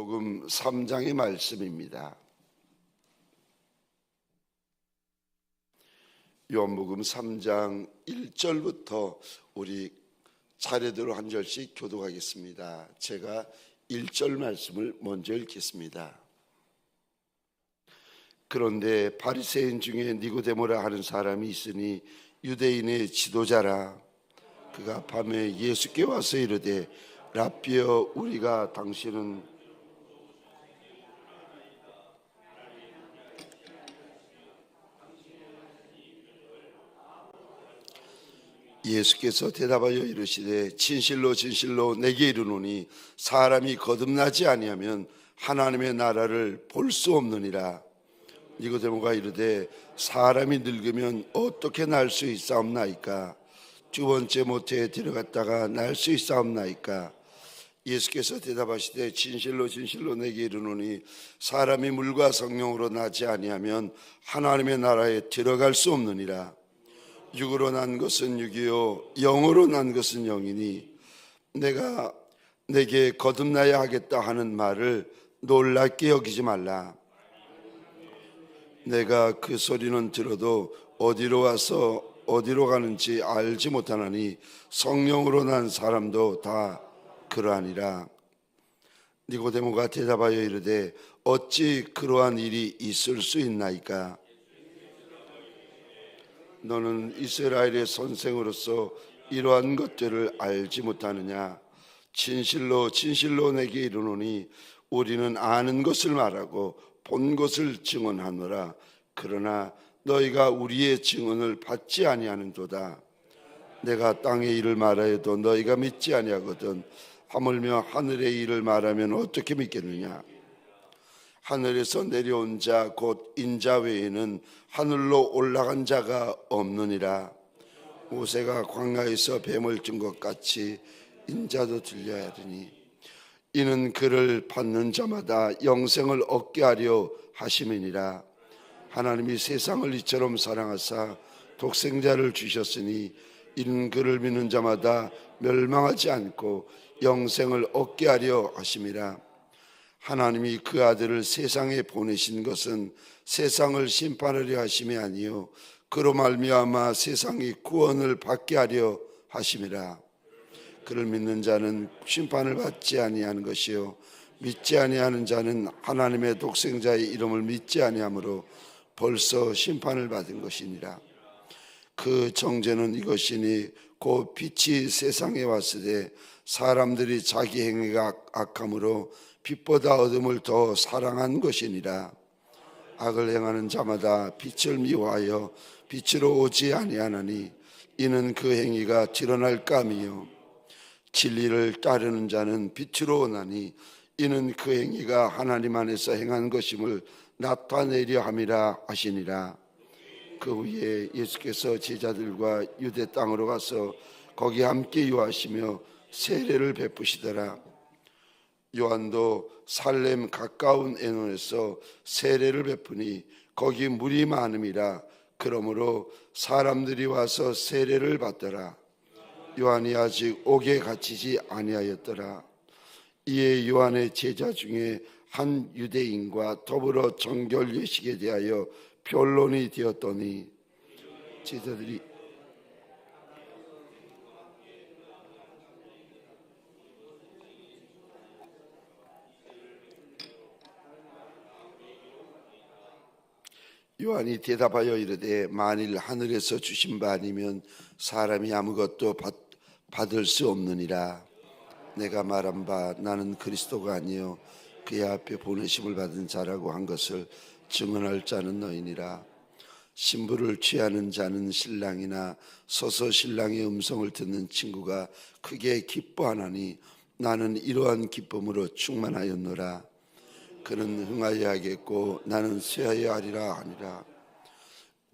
요한복음 3장의 말씀입니다. 요한복음 3장 1절부터 우리 차례대로 한 절씩 교독하겠습니다. 제가 1절 말씀을 먼저 읽겠습니다. 그런데 바리새인 중에 니고데모라 하는 사람이 있으니 유대인의 지도자라. 그가 밤에 예수께 와서 이르되 라삐여, 우리가 당신은 예수께서 대답하여 이르시되 진실로 진실로 내게 이르노니 사람이 거듭나지 아니하면 하나님의 나라를 볼 수 없느니라. 니고데모가 이르되 사람이 늙으면 어떻게 날 수 있사옵나이까? 두 번째 모태에 들어갔다가 날 수 있사옵나이까? 예수께서 대답하시되 진실로 진실로 내게 이르노니 사람이 물과 성령으로 나지 아니하면 하나님의 나라에 들어갈 수 없느니라. 육으로 난 것은 육이요 영으로 난 것은 영이니 내가 내게 거듭나야 하겠다 하는 말을 놀랍게 여기지 말라. 내가 그 소리는 들어도 어디로 와서 어디로 가는지 알지 못하나니 성령으로 난 사람도 다 그러하니라. 니고데모가 대답하여 이르되 어찌 그러한 일이 있을 수 있나이까? 너는 이스라엘의 선생으로서 이러한 것들을 알지 못하느냐? 진실로 진실로 내게 이르노니 우리는 아는 것을 말하고 본 것을 증언하노라. 그러나 너희가 우리의 증언을 받지 아니하는도다. 내가 땅의 일을 말하여도 너희가 믿지 아니하거든 하물며 하늘의 일을 말하면 어떻게 믿겠느냐? 하늘에서 내려온 자 곧 인자 외에는 하늘로 올라간 자가 없느니라. 모세가 광야에서 뱀을 든 것 같이 인자도 들려야 하리니 이는 그를 받는 자마다 영생을 얻게 하려 하심이니라. 하나님이 세상을 이처럼 사랑하사 독생자를 주셨으니 이는 그를 믿는 자마다 멸망하지 않고 영생을 얻게 하려 하심이라. 하나님이 그 아들을 세상에 보내신 것은 세상을 심판하려 하심이 아니요 그로 말미암아 세상이 구원을 받게 하려 하심이라. 그를 믿는 자는 심판을 받지 아니하는 것이요 믿지 아니하는 자는 하나님의 독생자의 이름을 믿지 아니하므로 벌써 심판을 받은 것이니라. 그 정죄는 이것이니 곧 빛이 세상에 왔으되 사람들이 자기 행위가 악함으로 빛보다 어둠을 더 사랑한 것이니라. 악을 행하는 자마다 빛을 미워하여 빛으로 오지 아니하나니 이는 그 행위가 드러날 감이요 진리를 따르는 자는 빛으로 오나니 이는 그 행위가 하나님 안에서 행한 것임을 나타내려 함이라 하시니라. 그 후에 예수께서 제자들과 유대 땅으로 가서 거기 함께 유하시며 세례를 베푸시더라. 요한도 살렘 가까운 에논에서 세례를 베푸니 거기 물이 많음이라. 그러므로 사람들이 와서 세례를 받더라. 요한이 아직 옥에 갇히지 아니하였더라. 이에 요한의 제자 중에 한 유대인과 더불어 정결 예식에 대하여 변론이 되었더니 제자들이 요한이 대답하여 이르되 만일 하늘에서 주신 바 아니면 사람이 아무것도 받을 수 없느니라. 내가 말한 바 나는 그리스도가 아니요 그의 앞에 보내심을 받은 자라고 한 것을 증언할 자는 너희니라. 신부를 취하는 자는 신랑이나 서서 신랑의 음성을 듣는 친구가 크게 기뻐하나니 나는 이러한 기쁨으로 충만하였노라. 그는 흥하여 하겠고 나는 쇠하여 하리라 하니라.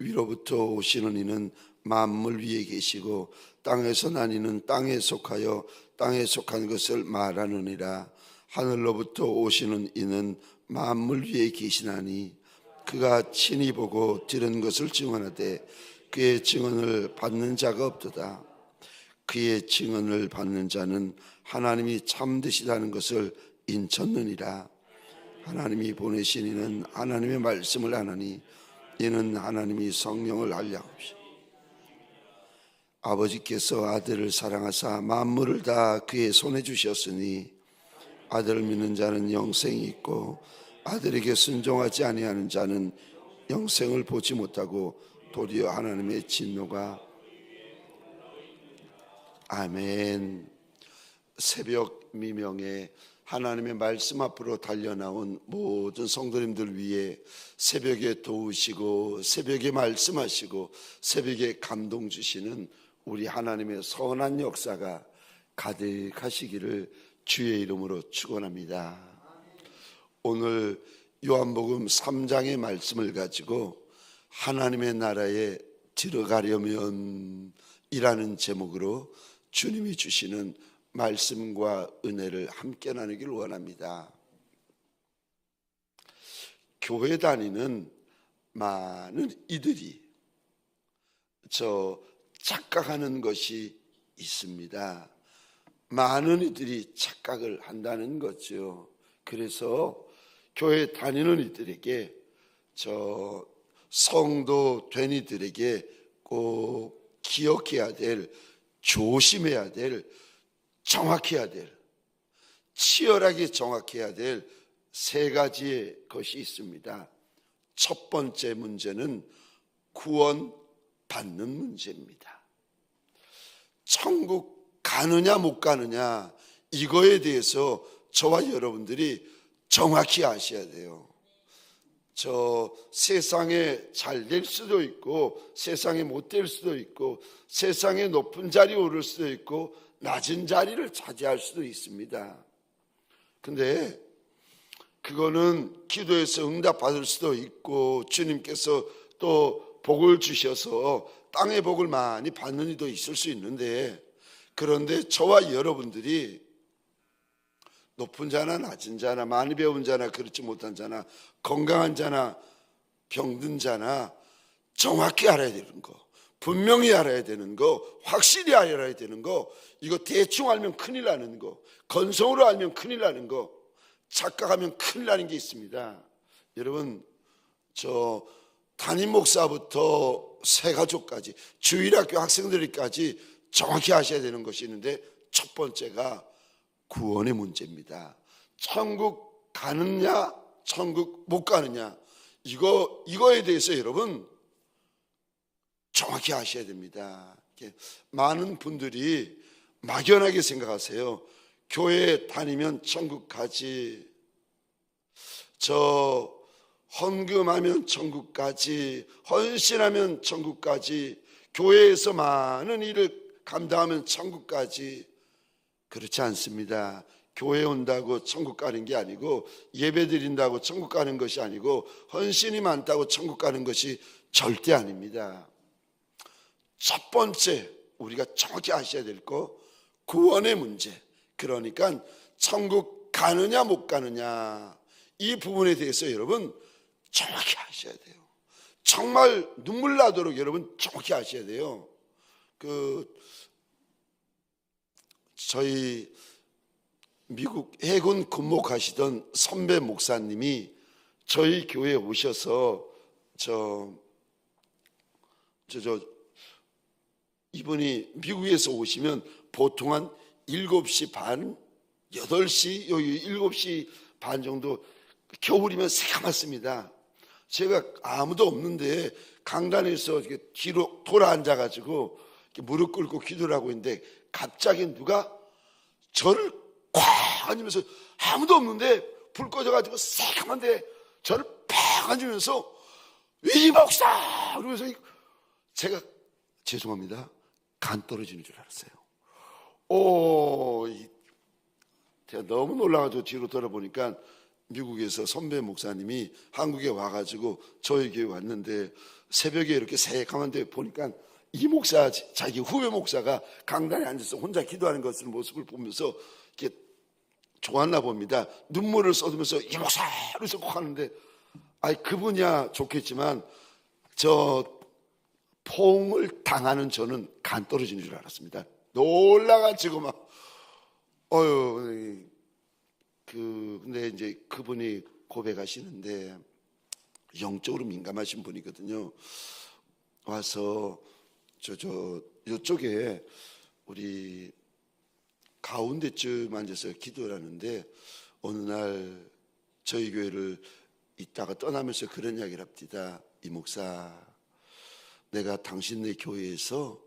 위로부터 오시는 이는 만물 위에 계시고 땅에서 난 이는 땅에 속하여 땅에 속한 것을 말하느니라. 하늘로부터 오시는 이는 만물 위에 계시나니 그가 친히 보고 들은 것을 증언하되 그의 증언을 받는 자가 없도다. 그의 증언을 받는 자는 하나님이 참되시다는 것을 인쳤느니라. 하나님이 보내신 이는 하나님의 말씀을 하나니 이는 하나님이 성령을 알려 하옵시고 아버지께서 아들을 사랑하사 만물을 다 그의 손에 주셨으니 아들을 믿는 자는 영생이 있고 아들에게 순종하지 아니하는 자는 영생을 보지 못하고 도리어 하나님의 진노가. 아멘. 새벽 미명에 하나님의 말씀 앞으로 달려나온 모든 성도님들 위해 새벽에 도우시고 새벽에 말씀하시고 새벽에 감동 주시는 우리 하나님의 선한 역사가 가득하시기를 주의 이름으로 축원합니다. 오늘 요한복음 3장의 말씀을 가지고 하나님의 나라에 들어가려면 이라는 제목으로 주님이 주시는 말씀과 은혜를 함께 나누길 원합니다. 교회 다니는 많은 이들이 착각하는 것이 있습니다. 많은 이들이 착각을 한다는 거죠. 그래서 교회 다니는 이들에게 성도 된 이들에게 꼭 기억해야 될, 조심해야 될, 정확해야 될, 치열하게 정확해야 될 세 가지의 것이 있습니다. 첫 번째 문제는 구원 받는 문제입니다. 천국 가느냐 못 가느냐 이거에 대해서 저와 여러분들이 정확히 아셔야 돼요. 세상에 잘 될 수도 있고 세상에 못 될 수도 있고 세상에 높은 자리에 오를 수도 있고 낮은 자리를 차지할 수도 있습니다. 근데 그거는 기도해서 응답 받을 수도 있고 주님께서 또 복을 주셔서 땅의 복을 많이 받는 이도 있을 수 있는데, 그런데 저와 여러분들이 높은 자나 낮은 자나 많이 배운 자나 그렇지 못한 자나 건강한 자나 병든 자나 정확히 알아야 되는 거, 분명히 알아야 되는 거, 확실히 알아야 되는 거, 이거 대충 알면 큰일 나는 거, 건성으로 알면 큰일 나는 거, 착각하면 큰일 나는 게 있습니다. 여러분, 담임 목사부터 새가족까지 주일학교 학생들까지 정확히 아셔야 되는 것이 있는데, 첫 번째가 구원의 문제입니다. 천국 가느냐 천국 못 가느냐, 이거에 대해서 여러분 정확히 아셔야 됩니다. 많은 분들이 막연하게 생각하세요. 교회 다니면 천국 가지, 헌금하면 천국 가지, 헌신하면 천국 가지, 교회에서 많은 일을 감당하면 천국 가지. 그렇지 않습니다. 교회 온다고 천국 가는 게 아니고, 예배 드린다고 천국 가는 것이 아니고, 헌신이 많다고 천국 가는 것이 절대 아닙니다. 첫 번째 우리가 정확히 아셔야 될 거, 구원의 문제. 그러니까 천국 가느냐 못 가느냐, 이 부분에 대해서 여러분 정확히 아셔야 돼요. 정말 눈물 나도록 여러분 정확히 아셔야 돼요. 저희 미국 해군 근무하시던 선배 목사님이 저희 교회에 오셔서 이분이 미국에서 오시면 보통 한 7시 반, 8시, 여기 7시 반 정도, 겨울이면 새카맣습니다. 제가 아무도 없는데 강단에서 이렇게 뒤로 돌아 앉아가지고 무릎 꿇고 기도를 하고 있는데, 갑자기 누가 저를 콱 앉으면서, 아무도 없는데 불 꺼져가지고 새카만데 저를 팍 앉으면서 이 목사! 그러면서 제가 죄송합니다, 간 떨어지는 줄 알았어요. 제가 너무 놀라가지고 뒤로 돌아보니까 미국에서 선배 목사님이 한국에 와가지고 저희 교회 왔는데, 새벽에 이렇게 새카만데 보니까 이 목사, 자기 후배 목사가 강단에 앉아서 혼자 기도하는 것을 모습을 보면서 이렇게 좋았나 봅니다. 눈물을 쏟으면서 이 목사! 이러면서 꼭 하는데, 그분이야 좋겠지만 포옹을 당하는 저는 간 떨어지는 줄 알았습니다. 놀라가지고 막, 근데 이제 그분이 고백하시는데 영적으로 민감하신 분이거든요. 와서 이쪽에 우리 가운데쯤 앉아서 기도를 하는데 어느 날 저희 교회를 있다가 떠나면서 그런 이야기를 합니다. 이 목사, 내가 당신네 교회에서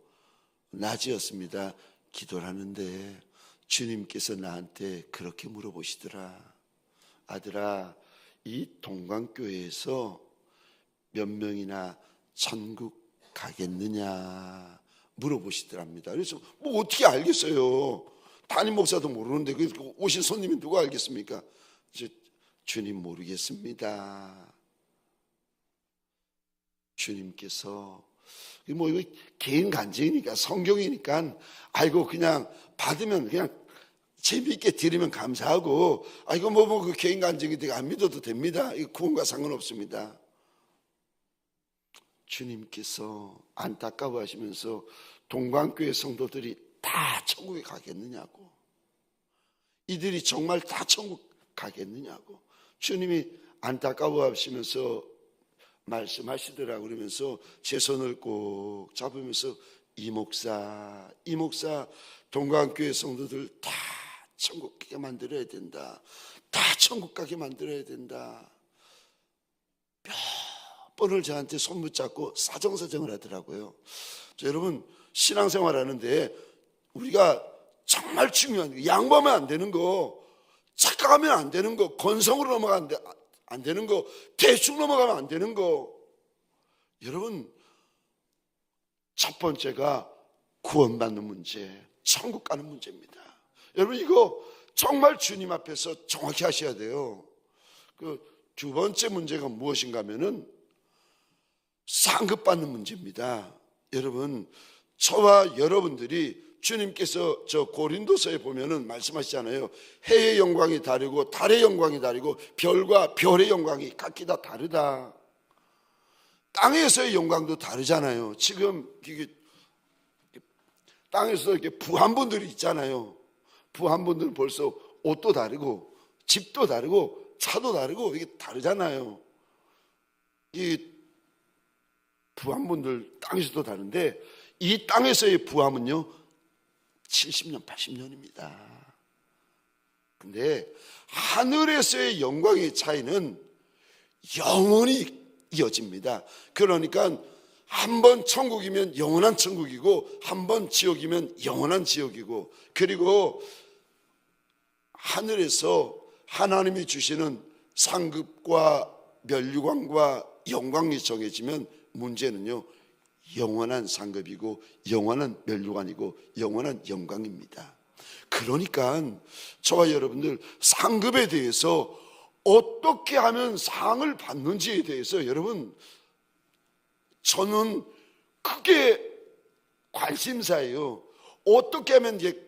낮이었습니다. 기도를 하는데 주님께서 나한테 그렇게 물어보시더라. 아들아, 이 동광교회에서 몇 명이나 천국 가겠느냐 물어보시더랍니다. 그래서 뭐 어떻게 알겠어요? 담임 목사도 모르는데 오신 손님이 누가 알겠습니까? 주님 모르겠습니다. 주님께서 뭐 이거 개인 간증이니까 성경이니까 알고 그냥 받으면 그냥 재미있게 드리면 감사하고 이거 그 개인 간증인데 안 믿어도 됩니다. 이거 구원과 상관없습니다. 주님께서 안타까워하시면서 동광교회 성도들이 다 천국에 가겠느냐고, 이들이 정말 다 천국 가겠느냐고 주님이 안타까워하시면서 말씀하시더라. 그러면서 제 손을 꼭 잡으면서 이 목사 동광교회 성도들 다 천국 가게 만들어야 된다. 다 천국 가게 만들어야 된다. 몇 번을 저한테 손 붙잡고 사정사정을 하더라고요. 여러분, 신앙생활 하는데 우리가 정말 중요한 거, 양보하면 안 되는 거, 착각하면 안 되는 거, 건성으로 넘어가면 안 되는 거, 대충 넘어가면 안 되는 거. 여러분, 첫 번째가 구원받는 문제, 천국 가는 문제입니다. 여러분, 이거 정말 주님 앞에서 정확히 하셔야 돼요. 그 두 번째 문제가 무엇인가 하면은 상급받는 문제입니다. 여러분, 저와 여러분들이 주님께서 저 고린도서에 보면은 말씀하시잖아요. 해의 영광이 다르고 달의 영광이 다르고 별과 별의 영광이 각기 다 다르다. 땅에서의 영광도 다르잖아요. 지금 이게 땅에서 이렇게 부한 분들이 있잖아요. 부한 분들은 벌써 옷도 다르고 집도 다르고 차도 다르고 이게 다르잖아요. 이 부한 분들 땅에서도 다른데 이 땅에서의 부함은요 70년, 80년입니다. 근데 하늘에서의 영광의 차이는 영원히 이어집니다. 그러니까 한 번 천국이면 영원한 천국이고 한 번 지옥이면 영원한 지옥이고, 그리고 하늘에서 하나님이 주시는 상급과 면류관과 영광이 정해지면 문제는요 영원한 상급이고 영원한 면류관이고 영원한 영광입니다. 그러니까 저와 여러분들 상급에 대해서 어떻게 하면 상을 받는지에 대해서 여러분 저는 크게 관심사예요. 어떻게 하면 이제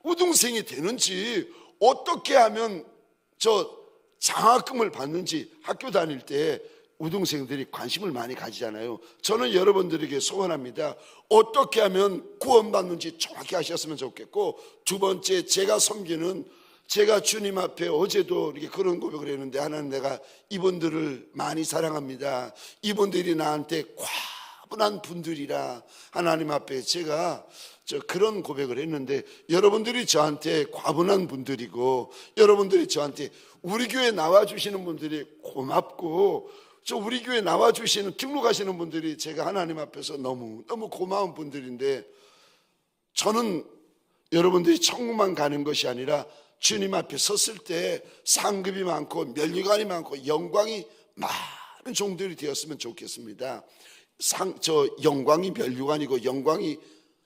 우등생이 되는지, 어떻게 하면 저 장학금을 받는지 학교 다닐 때 우등생들이 관심을 많이 가지잖아요. 저는 여러분들에게 소원합니다. 어떻게 하면 구원받는지 정확히 하셨으면 좋겠고, 두 번째, 제가 섬기는, 제가 주님 앞에 어제도 이렇게 그런 고백을 했는데, 하나님, 내가 이분들을 많이 사랑합니다. 이분들이 나한테 과분한 분들이라 하나님 앞에 제가 그런 고백을 했는데, 여러분들이 저한테 과분한 분들이고, 여러분들이 저한테 우리 교회 나와주시는 분들이 고맙고, 우리 교회 나와주시는 등록하시는 분들이 제가 하나님 앞에서 너무 고마운 분들인데, 저는 여러분들이 천국만 가는 것이 아니라 주님 앞에 섰을 때 상급이 많고 면류관이 많고 영광이 많은 종들이 되었으면 좋겠습니다. 영광이 면류관이고 영광이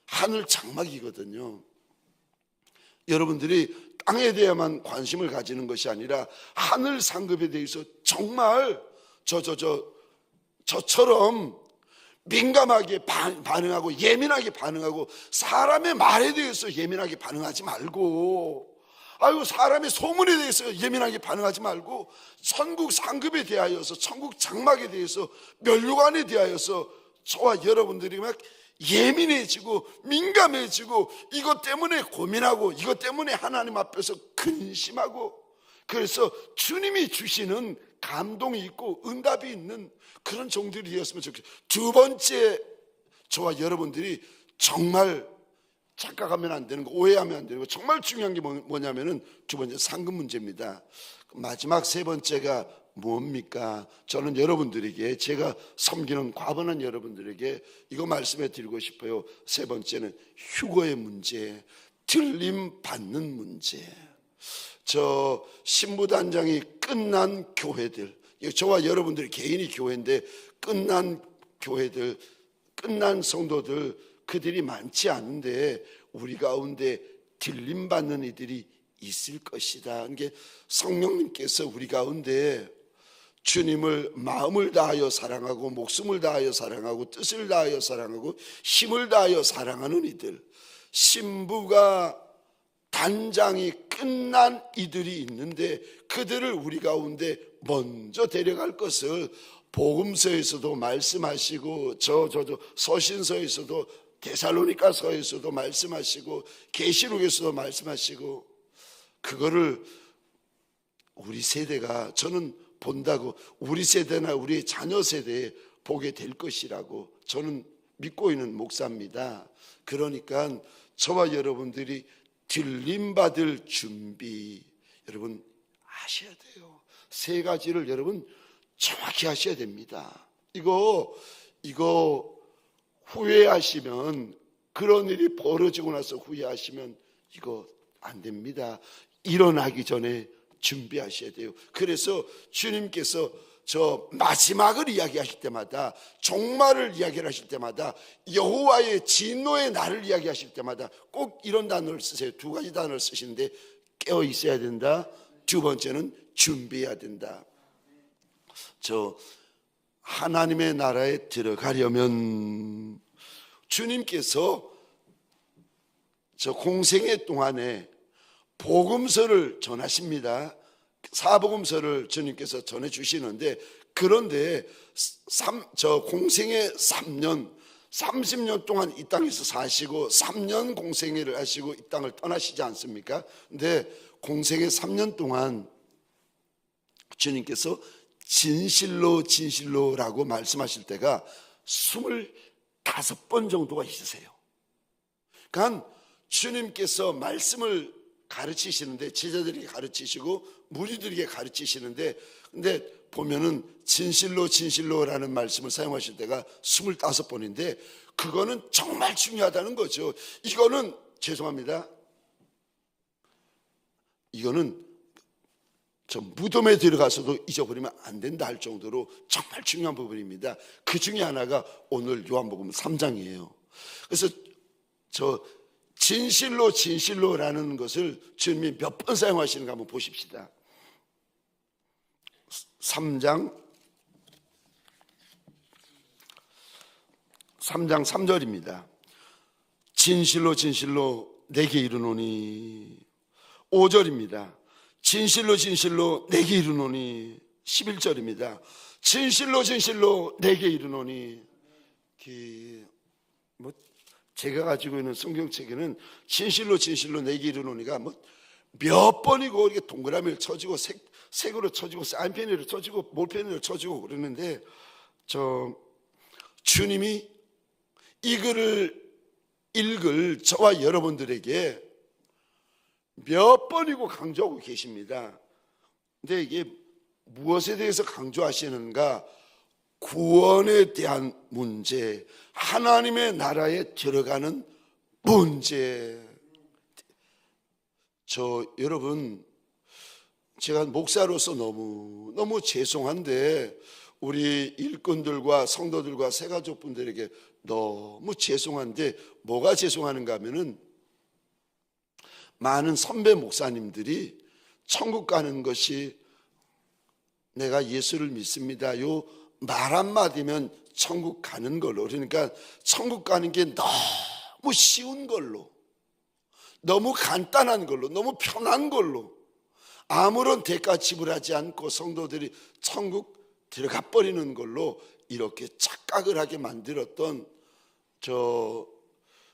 하늘 장막이거든요. 여러분들이 땅에 대해만 관심을 가지는 것이 아니라 하늘 상급에 대해서 정말 저처럼 민감하게 반응하고 예민하게 반응하고, 사람의 말에 대해서 예민하게 반응하지 말고, 사람의 소문에 대해서 예민하게 반응하지 말고, 천국 상급에 대하여서, 천국 장막에 대해서, 면류관에 대하여서 저와 여러분들이 막 예민해지고 민감해지고 이것 때문에 고민하고 이것 때문에 하나님 앞에서 근심하고, 그래서 주님이 주시는 감동이 있고 응답이 있는 그런 종들이 되었으면 좋겠어요. 두 번째, 저와 여러분들이 정말 착각하면 안 되는 거, 오해하면 안 되는 거, 정말 중요한 게 뭐냐면은 두 번째, 상급 문제입니다. 마지막 세 번째가 뭡니까? 저는 여러분들에게, 제가 섬기는 과분한 여러분들에게 이거 말씀해 드리고 싶어요. 세 번째는 휴거의 문제, 들림 받는 문제. 저 신부단장이 끝난 교회들, 저와 여러분들이 개인이 교회인데 끝난 교회들, 끝난 성도들, 그들이 많지 않은데 우리 가운데 들림 받는 이들이 있을 것이다. 이게 성령님께서 우리 가운데 주님을 마음을 다하여 사랑하고 목숨을 다하여 사랑하고 뜻을 다하여 사랑하고 힘을 다하여 사랑하는 이들, 신부가 단장이 끝난 이들이 있는데 그들을 우리 가운데 먼저 데려갈 것을 복음서에서도 말씀하시고 서신서에서도 데살로니가서에서도 말씀하시고 계시록에서도 말씀하시고, 그거를 우리 세대가, 저는 본다고 우리 세대나 우리 자녀 세대에 보게 될 것이라고 저는 믿고 있는 목사입니다. 그러니까 저와 여러분들이 들림받을 준비 여러분 하셔야 돼요. 세 가지를 여러분 정확히 하셔야 됩니다. 이거 후회하시면, 그런 일이 벌어지고 나서 후회하시면 이거 안 됩니다. 일어나기 전에 준비하셔야 돼요. 그래서 주님께서 저 마지막을 이야기하실 때마다, 종말을 이야기하실 때마다, 여호와의 진노의 날을 이야기하실 때마다 꼭 이런 단어를 쓰세요. 두 가지 단어를 쓰시는데, 깨어 있어야 된다, 두 번째는 준비해야 된다. 저 하나님의 나라에 들어가려면 주님께서 저 공생애 동안에 복음서를 전하십니다. 사복음서를 주님께서 전해주시는데, 그런데 저 공생애 3년 30년 동안 이 땅에서 사시고 3년 공생애를 하시고 이 땅을 떠나시지 않습니까? 근데 공생애 3년 동안 주님께서 진실로 진실로라고 말씀하실 때가 25번 정도가 있으세요. 그러니까 주님께서 말씀을 가르치시는데, 제자들에게 가르치시고 무리들에게 가르치시는데, 근데 보면은 진실로 진실로라는 말씀을 사용하실 때가 25번인데 그거는 정말 중요하다는 거죠. 이거는 죄송합니다, 이거는 저 무덤에 들어가서도 잊어버리면 안 된다 할 정도로 정말 중요한 부분입니다. 그 중에 하나가 오늘 요한복음 3장이에요. 그래서 저 진실로 진실로라는 것을 주님이 몇 번 사용하시는가 한번 보십시다. 3장 3절입니다. 진실로 진실로 내게 이르노니. 5절입니다. 진실로 진실로 내게 이르노니. 11절입니다. 진실로 진실로 내게 이르노니. 제가 가지고 있는 성경책에는 진실로 진실로 내게 이르노니가 몇 번이고 이렇게 동그라미를 쳐주고 색으로 쳐주고 사인펜으로 쳐주고 볼펜으로 쳐주고 그러는데, 저 주님이 이 글을 읽을 저와 여러분들에게 몇 번이고 강조하고 계십니다. 근데 이게 무엇에 대해서 강조하시는가? 구원에 대한 문제, 하나님의 들어가는 문제. 여러분, 제가 목사로서 너무 죄송한데 우리 일꾼들과 성도들과 새가족분들에게 너무 죄송한데, 뭐가 죄송한가 하면은 많은 선배 목사님들이 천국 가는 것이 내가 예수를 믿습니다, 요 말 한마디면 천국 가는 걸로, 그러니까 천국 가는 게 너무 쉬운 걸로, 너무 간단한 걸로, 너무 편한 걸로, 아무런 대가 지불하지 않고 성도들이 천국 들어가 버리는 걸로 이렇게 착각을 하게 만들었던 저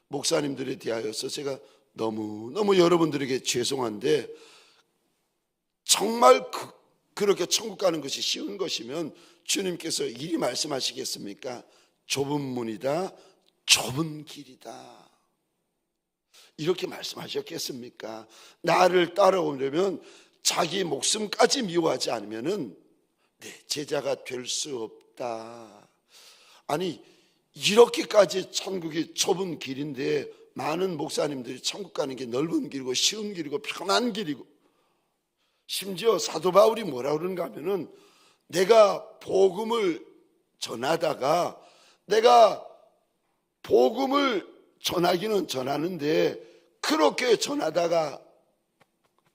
목사님들에 대하여서 제가 너무 여러분들에게 죄송한데, 정말 그렇게 천국 가는 것이 쉬운 것이면 주님께서 이리 말씀하시겠습니까? 좁은 문이다, 좁은 길이다, 이렇게 말씀하셨겠습니까? 나를 따라오려면 자기 목숨까지 미워하지 않으면은 내 제자가 될 수 없다. 아니, 이렇게까지 천국이 좁은 길인데 많은 목사님들이 천국 가는 게 넓은 길이고 쉬운 길이고 편한 길이고, 심지어 사도 바울이 뭐라 그러는가 하면은 내가 복음을 전하다가 내가 복음을 전하기는 전하는데 그렇게 전하다가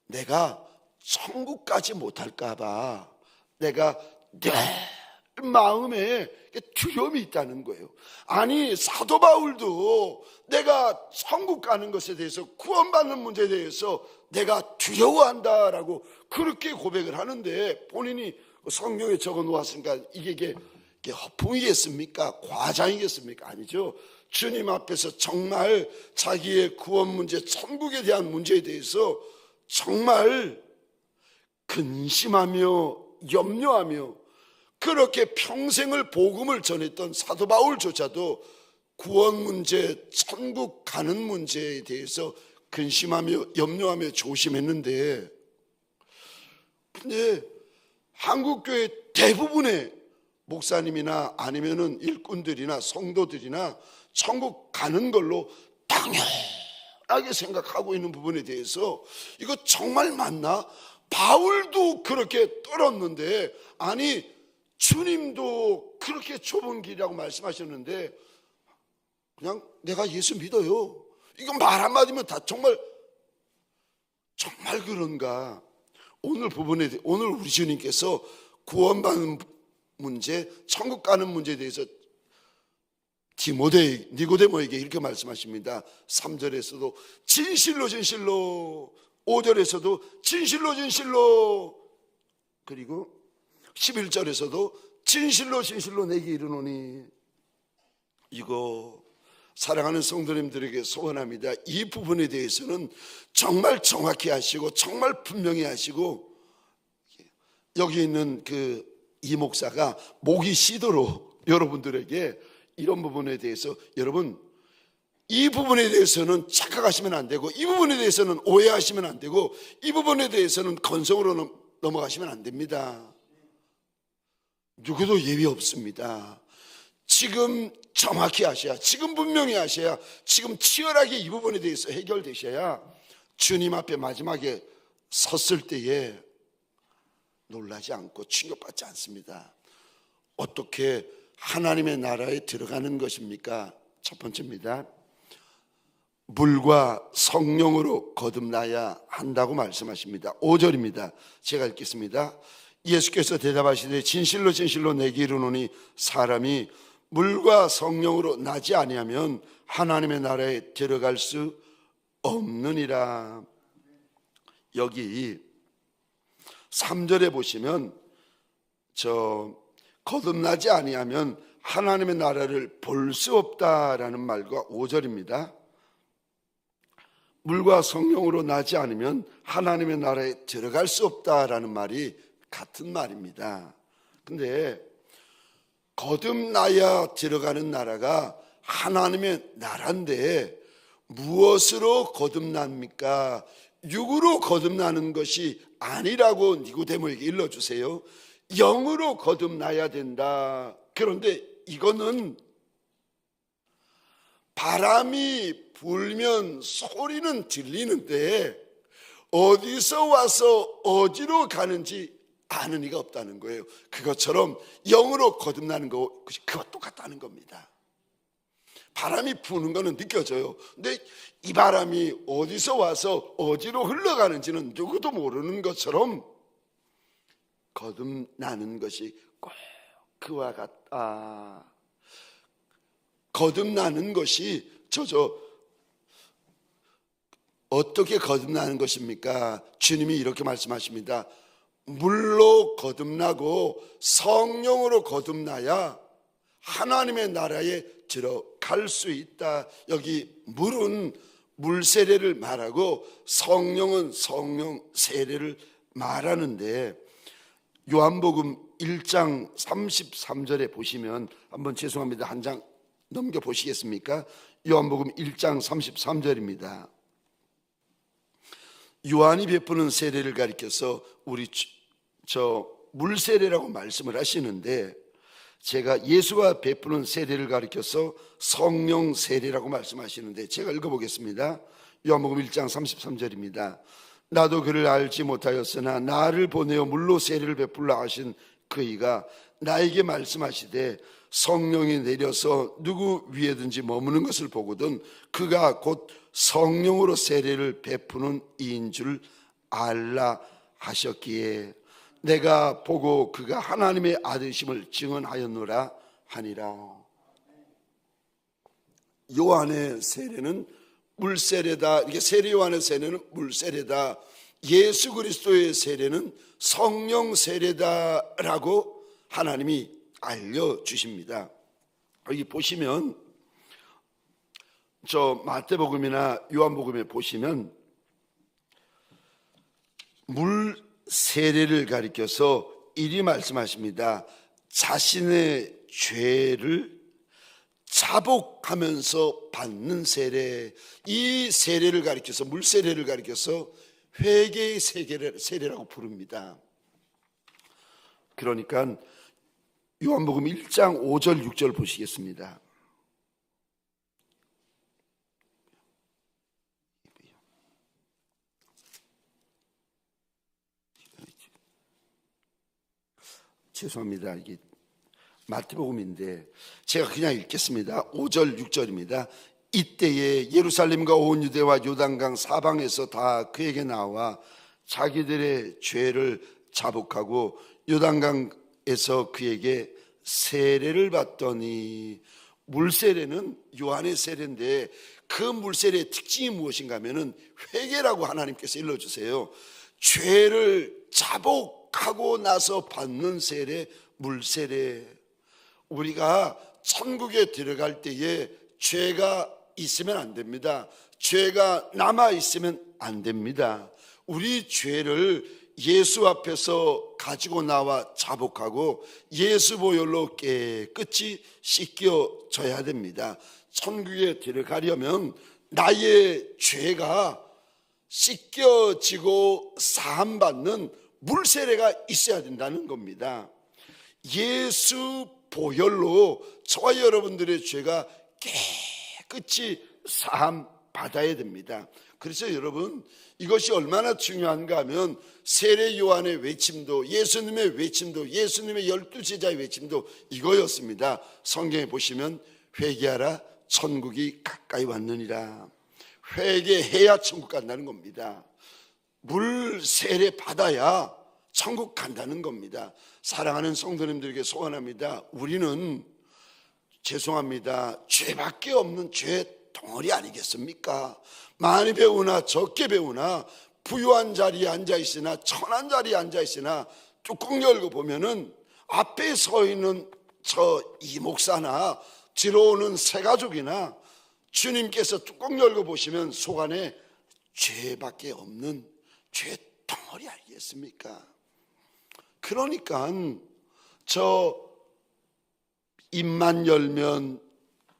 내가 천국까지 못할까 봐 내가 내 마음에 두려움이 있다는 거예요. 아니, 사도 바울도 내가 천국 가는 것에 대해서, 구원받는 문제에 대해서 내가 두려워한다라고 그렇게 고백을 하는데, 본인이 성경에 적어 놓았으니까 이게 허풍이겠습니까? 과장이겠습니까? 아니죠. 주님 앞에서 정말 자기의 구원 문제, 천국에 대한 문제에 대해서 정말 근심하며 염려하며 그렇게 평생을 복음을 전했던 사도 바울조차도 구원 문제, 천국 가는 문제에 대해서 근심하며 염려하며 조심했는데, 근데 한국교회 대부분의 목사님이나 아니면은 일꾼들이나 성도들이나 천국 가는 걸로 당연하게 생각하고 있는 부분에 대해서 이거 정말 맞나? 바울도 그렇게 떨었는데, 아니 주님도 그렇게 좁은 길이라고 말씀하셨는데 그냥 내가 예수 믿어요, 이거 말 한마디면 다 정말 그런가? 오늘 부분에 오늘 우리 주님께서 구원받는 문제, 천국 가는 문제에 대해서 니고데모에게 이렇게 말씀하십니다. 3절에서도 진실로 진실로, 5절에서도 진실로 진실로, 그리고 11절에서도 진실로 진실로 내게 이르노니, 이거 사랑하는 성도님들에게 소원합니다. 이 부분에 대해서는 정말 정확히 하시고 정말 분명히 하시고, 여기 있는 이 목사가 목이 쉬도록 여러분들에게 이런 부분에 대해서, 여러분 이 부분에 대해서는 착각하시면 안 되고, 이 부분에 대해서는 오해하시면 안 되고, 이 부분에 대해서는 건성으로 넘어가시면 안 됩니다. 누구도 예외 없습니다. 지금 정확히 하셔야, 지금 분명히 하셔야, 지금 치열하게 이 부분에 대해서 해결되셔야 주님 앞에 마지막에 섰을 때에 놀라지 않고 충격받지 않습니다. 어떻게 하나님의 나라에 들어가는 것입니까? 첫 번째입니다. 물과 성령으로 거듭나야 한다고 말씀하십니다. 5절입니다. 제가 읽겠습니다. 예수께서 대답하시되 진실로 진실로 내게 이르노니 사람이 물과 성령으로 나지 아니하면 하나님의 나라에 들어갈 수 없느니라. 여기 3절에 보시면 거듭나지 아니하면 하나님의 나라를 볼 수 없다라는 말과 5절입니다. 물과 성령으로 나지 않으면 하나님의 나라에 들어갈 수 없다라는 말이 같은 말입니다. 근데 거듭나야 들어가는 나라가 하나님의 나라인데 무엇으로 거듭납니까? 육으로 거듭나는 것이 아니라고 니고데모에게 일러주세요. 영으로 거듭나야 된다. 그런데 이거는 바람이 불면 소리는 들리는데 어디서 와서 어디로 가는지 아는 이가 없다는 거예요. 그것처럼 영으로 거듭나는 것이 그와 똑같다는 겁니다. 바람이 부는 거는 느껴져요. 근데 이 바람이 어디서 와서 어디로 흘러가는지는 누구도 모르는 것처럼 거듭나는 것이 꼭 그와 같다. 거듭나는 것이 어떻게 거듭나는 것입니까? 주님이 이렇게 말씀하십니다. 물로 거듭나고 성령으로 거듭나야 하나님의 나라에 들어갈 수 있다. 여기 물은 물 세례를 말하고 성령은 성령 세례를 말하는데 요한복음 1장 33절에 보시면 한번 죄송합니다. 한 장 넘겨 보시겠습니까? 요한복음 1장 33절입니다. 요한이 베푸는 세례를 가리켜서 우리 물세례라고 말씀을 하시는데, 제가 예수가 베푸는 세례를 가리켜서 성령 세례라고 말씀하시는데, 제가 읽어보겠습니다. 요한복음 1장 33절입니다. 나도 그를 알지 못하였으나 나를 보내어 물로 세례를 베풀라 하신 그이가 나에게 말씀하시되 성령이 내려서 누구 위에든지 머무는 것을 보거든 그가 곧 성령으로 세례를 베푸는 이인 줄 알라 하셨기에 내가 보고 그가 하나님의 아들심을 증언하였노라 하니라. 요한의 세례는 물세례다. 이렇게 세례 요한의 세례는 물세례다. 예수 그리스도의 세례는 성령 세례다라고 하나님이 알려주십니다. 여기 보시면 마태복음이나 요한복음에 보시면 물 세례를 가리켜서 이리 말씀하십니다. 자신의 죄를 자복하면서 받는 세례, 이 세례를 가리켜서 물 세례를 가리켜서 회개의 세례라고 부릅니다. 그러니까 요한복음 1장 5절 6절 보시겠습니다. 죄송합니다. 이게 마태복음인데 제가 그냥 읽겠습니다. 5절 6절입니다. 이때에 예루살렘과 온 유대와 요단강 사방에서 다 그에게 나와 자기들의 죄를 자복하고 요단강에서 그에게 세례를 받더니, 물세례는 요한의 세례인데 그 물세례의 특징이 무엇인가 하면은 회개라고 하나님께서 일러주세요. 죄를 자복하고 나서 받는 세례, 물세례. 우리가 천국에 들어갈 때에 죄가 있으면 안 됩니다. 죄가 남아 있으면 안 됩니다. 우리 죄를 예수 앞에서 가지고 나와 자복하고 예수 보혈로 깨끗이 씻겨져야 됩니다. 천국에 들어가려면 나의 죄가 씻겨지고 사함받는 물세례가 있어야 된다는 겁니다. 예수 보혈로 저와 여러분들의 죄가 깨끗이 사함 받아야 됩니다. 그래서 여러분, 이것이 얼마나 중요한가 하면 세례 요한의 외침도, 예수님의 외침도, 예수님의 12제자의 외침도 이거였습니다. 성경에 보시면 회개하라 천국이 가까이 왔느니라. 회개해야 천국 간다는 겁니다. 물 세례 받아야 천국 간다는 겁니다. 사랑하는 성도님들에게 소원합니다. 우리는 죄송합니다. 죄밖에 없는 죄 덩어리 아니겠습니까? 많이 배우나 적게 배우나 부유한 자리에 앉아있으나 천한 자리에 앉아있으나 뚜껑 열고 보면은 앞에 서 있는 저 이 목사나 들어오는 새 가족이나 주님께서 뚜껑 열고 보시면 속 안에 죄밖에 없는 죄 덩어리 아니겠습니까? 그러니까 저 입만 열면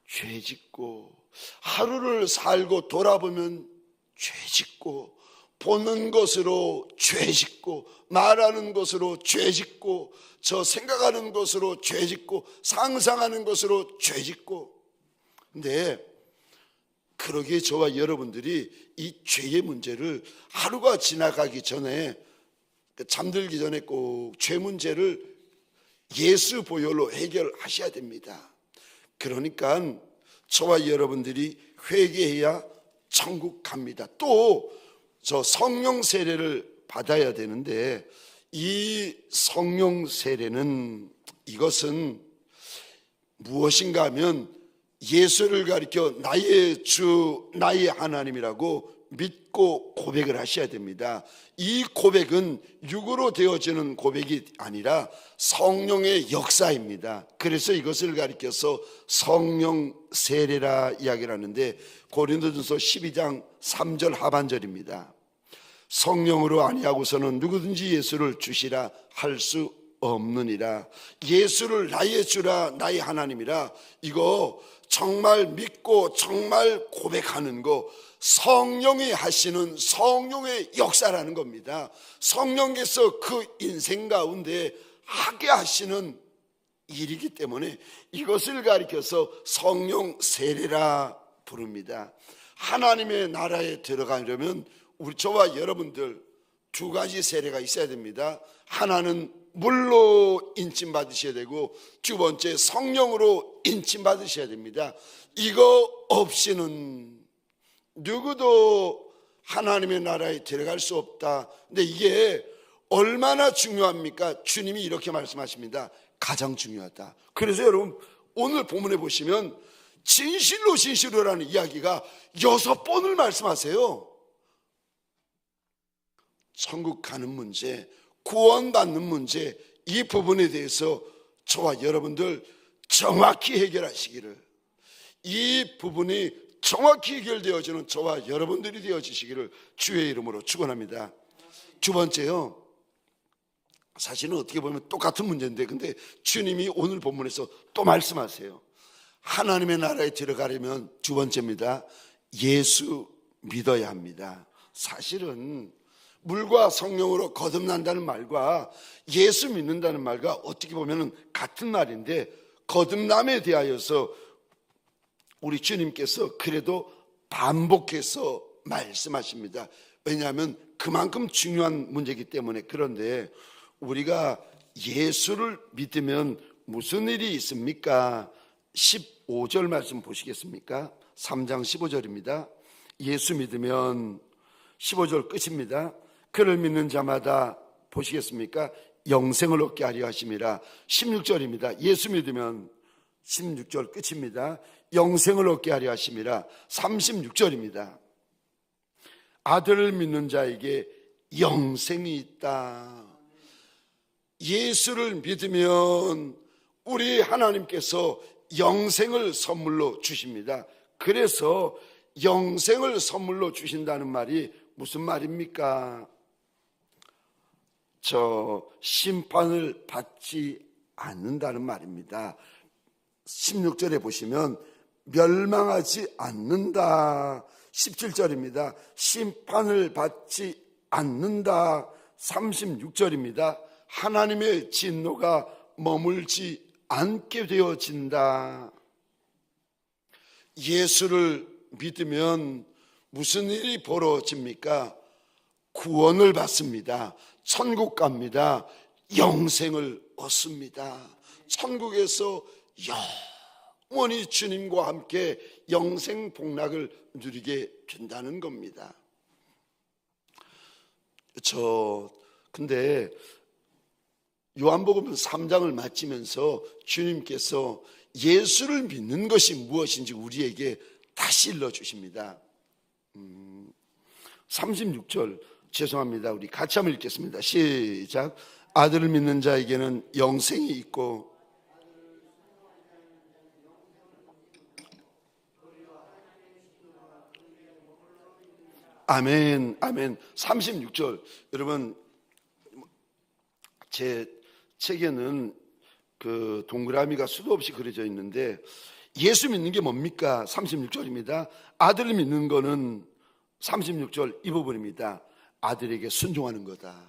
죄 짓고, 하루를 살고 돌아보면 죄 짓고, 보는 것으로 죄 짓고, 말하는 것으로 죄 짓고, 저 생각하는 것으로 죄 짓고, 상상하는 것으로 죄 짓고. 근데 그러기에 저와 여러분들이 이 죄의 문제를 하루가 지나가기 전에, 잠들기 전에 꼭 죄 문제를 예수 보혈로 해결하셔야 됩니다. 그러니까 저와 여러분들이 회개해야 천국 갑니다. 또 저 성령 세례를 받아야 되는데, 이 성령 세례는 이것은 무엇인가 하면 예수를 가리켜 나의 주, 나의 하나님이라고 믿고 고백을 하셔야 됩니다. 이 고백은 육으로 되어지는 고백이 아니라 성령의 역사입니다. 그래서 이것을 가리켜서 성령 세례라 이야기를 하는데, 고린도전서 12장 3절 하반절입니다. 성령으로 아니하고서는 누구든지 예수를 주시라 할 수 없느니라. 예수를 나의 주라 나의 하나님이라, 이거 정말 믿고 정말 고백하는 거, 성령이 하시는 성령의 역사라는 겁니다. 성령께서 그 인생 가운데 하게 하시는 일이기 때문에 이것을 가리켜서 성령 세례라 부릅니다. 하나님의 나라에 들어가려면 우리 저와 여러분들 두 가지 세례가 있어야 됩니다. 하나는 물로 인침 받으셔야 되고, 두 번째 성령으로 인침 받으셔야 됩니다. 이거 없이는 누구도 하나님의 나라에 들어갈 수 없다. 근데 이게 얼마나 중요합니까? 주님이 이렇게 말씀하십니다. 가장 중요하다. 그래서 여러분 오늘 본문에 보시면 진실로 진실로라는 이야기가 6번을 말씀하세요. 천국 가는 문제, 구원받는 문제, 이 부분에 대해서 저와 여러분들 정확히 해결하시기를, 이 부분이 정확히 해결되어지는 저와 여러분들이 되어지시기를 주의 이름으로 축원합니다. 두 번째요, 사실은 어떻게 보면 똑같은 문제인데 근데 주님이 오늘 본문에서 또 말씀하세요. 하나님의 나라에 들어가려면 두 번째입니다. 예수 믿어야 합니다. 사실은 물과 성령으로 거듭난다는 말과 예수 믿는다는 말과 어떻게 보면 같은 말인데, 거듭남에 대하여서 우리 주님께서 그래도 반복해서 말씀하십니다. 왜냐하면 그만큼 중요한 문제이기 때문에. 그런데 우리가 예수를 믿으면 무슨 일이 있습니까? 15절 말씀 보시겠습니까? 3장 15절입니다. 예수 믿으면 15절 끝입니다. 그를 믿는 자마다 보시겠습니까? 영생을 얻게 하려 하심이라. 16절입니다. 예수 믿으면 16절 끝입니다. 영생을 얻게 하려 하심이라. 36절입니다. 아들을 믿는 자에게 영생이 있다. 예수를 믿으면 우리 하나님께서 영생을 선물로 주십니다. 그래서 영생을 선물로 주신다는 말이 무슨 말입니까? 심판을 받지 않는다는 말입니다. 16절에 보시면 멸망하지 않는다. 17절입니다. 심판을 받지 않는다. 36절입니다. 하나님의 진노가 머물지 않게 되어진다. 예수를 믿으면 무슨 일이 벌어집니까? 구원을 받습니다. 천국 갑니다. 영생을 얻습니다. 천국에서 영원히 주님과 함께 영생 복락을 누리게 된다는 겁니다. 근데 요한복음 3장을 마치면서 주님께서 예수를 믿는 것이 무엇인지 우리에게 다시 일러주십니다. 36절 죄송합니다. 우리 같이 한번 읽겠습니다. 시작. 아들을 믿는 자에게는 영생이 있고 아멘, 아멘. 36절 여러분, 제 책에는 그 동그라미가 수도 없이 그려져 있는데 예수 믿는 게 뭡니까? 36절입니다. 아들을 믿는 거는 36절 이 부분입니다. 아들에게 순종하는 거다.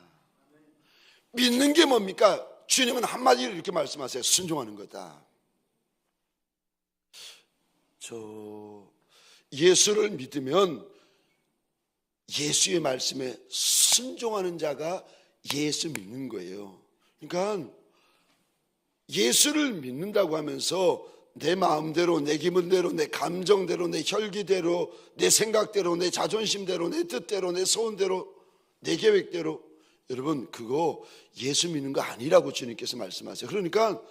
믿는 게 뭡니까? 주님은 한마디로 이렇게 말씀하세요. 순종하는 거다. 예수를 믿으면 예수의 말씀에 순종하는 자가 예수 믿는 거예요. 그러니까 예수를 믿는다고 하면서 내 마음대로, 내 기분대로, 내 감정대로, 내 혈기대로, 내 생각대로, 내 자존심대로, 내 뜻대로, 내 소원대로, 내 계획대로, 여러분 그거 예수 믿는 거 아니라고 주님께서 말씀하세요. 그러니까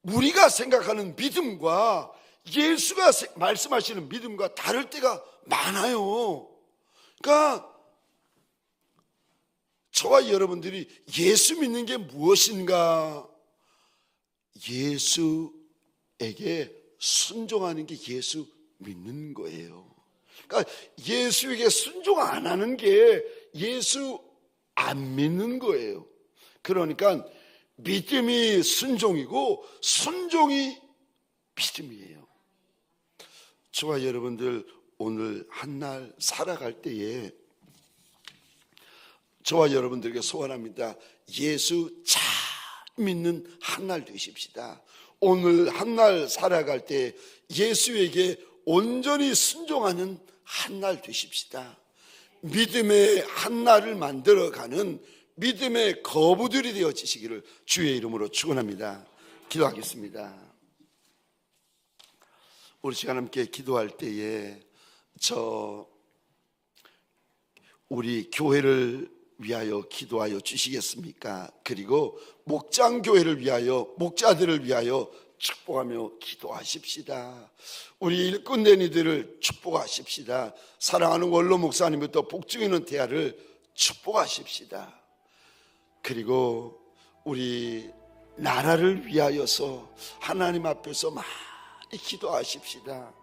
우리가 생각하는 믿음과 예수가 말씀하시는 믿음과 다를 때가 많아요. 그러니까 저와 여러분들이 예수 믿는 게 무엇인가? 예수에게 순종하는 게 예수 믿는 거예요. 그러니까 예수에게 순종 안 하는 게 예수 안 믿는 거예요. 그러니까 믿음이 순종이고 순종이 믿음이에요. 저와 여러분들 오늘 한날 살아갈 때에 저와 여러분들에게 소원합니다. 예수 잘 믿는 한날 되십시다. 오늘 한날 살아갈 때 예수에게 온전히 순종하는 한날 되십시다. 믿음의 한날을 만들어가는 믿음의 거부들이 되어지시기를 주의 이름으로 축원합니다. 기도하겠습니다. 우리 시간 함께 기도할 때에 우리 교회를 위하여 기도하여 주시겠습니까? 그리고 목장교회를 위하여, 목자들을 위하여 축복하며 기도하십시다. 우리 일꾼된 이들을 축복하십시다. 사랑하는 원로 목사님부터 복중 있는 대화를 축복하십시다. 그리고 우리 나라를 위하여서 하나님 앞에서 많이 기도하십시다.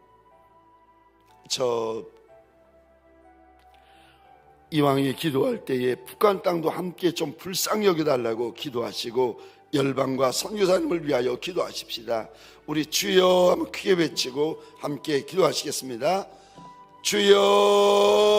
이왕에 기도할 때에 북한 땅도 함께 좀 불쌍히 여겨달라고 기도하시고 열방과 선교사님을 위하여 기도하십시다. 우리 주여 한번 크게 외치고 함께 기도하시겠습니다. 주여